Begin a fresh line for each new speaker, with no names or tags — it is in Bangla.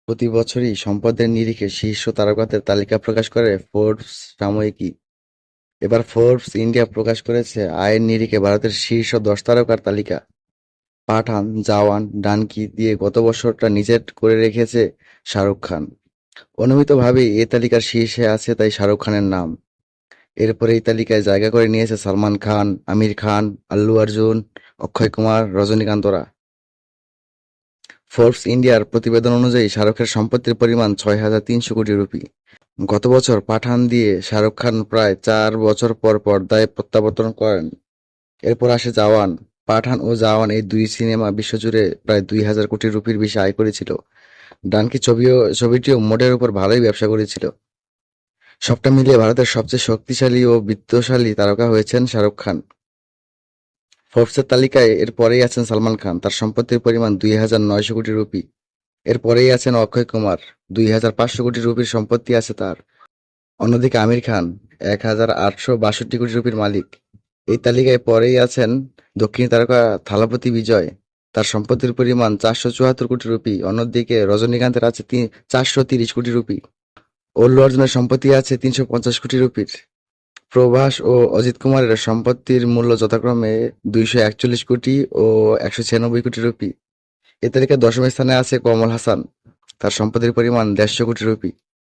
প্রতি বছরই সম্পদের নিরিখে শীর্ষ তারকাদের তালিকা প্রকাশ করে ফোর্বস সাময়িকী। এবার ফোর্বস ইন্ডিয়া প্রকাশ করেছে আয়ের নিরিখে ভারতের শীর্ষ 10 তারকার তালিকা। পাঠান, জওয়ান, ডানকি দিয়ে গত বছরটা নিজের করে রেখেছে শাহরুখ খান। অনুমিতভাবেই এ তালিকার শীর্ষে আছে তাই শাহরুখ খানের নাম। এরপরে এই তালিকায় জায়গা করে নিয়েছে সালমান খান, আমির খান, আল্লু অর্জুন, অক্ষয় কুমার, রজনীকান্তরা। ফোর্বস ইন্ডিয়ার প্রতিবেদন অনুযায়ী শাহরুখের সম্পত্তির পরিমাণ 6,300 কোটি রুপি। গত বছর পাঠান দিয়ে শাহরুখ খান প্রায় 4 বছর পর পর্দায় প্রত্যাবর্তন করেন। এরপর আসে জওয়ান। পাঠান ও জওয়ান এই দুই সিনেমা বিশ্বজুড়ে প্রায় 2,000 কোটি রুপির বেশি আয় করেছিল। ডানকি ছবিটিও মোটের উপর ভালোই ব্যবসা করেছিল। সবটা মিলিয়ে ভারতের সবচেয়ে শক্তিশালী ও বিত্তশালী তারকা হয়েছেন শাহরুখ খান। ফোর্বসের তালিকায় এর পরেই আছেন সালমান খান, তার সম্পত্তির পরিমাণ 2,900 কোটি রুপি। এর পরেই আছেন অক্ষয় কুমার, 2,500 কোটি রুপির সম্পত্তি আছে তার। অন্যদিকে আমির খান 1,862 কোটি রুপির মালিক। এই তালিকায় পরেই আছেন দক্ষিণী তারকা থালাপতি বিজয়, তার সম্পত্তির পরিমাণ 474 কোটি রুপি। অন্যদিকে রজনীকান্তের আছে 430 কোটি রুপি। অল্লু অর্জুনের সম্পত্তি আছে 350 কোটি রুপির। প্রভাস ও অজিত কুমারের সম্পত্তির মূল্য যথাক্রমে 241 কোটি ও 196 কোটি রুপি। এ তালিকায় দশম স্থানে আছে কমল হাসান, তার সম্পত্তির পরিমাণ 150 কোটি রুপি।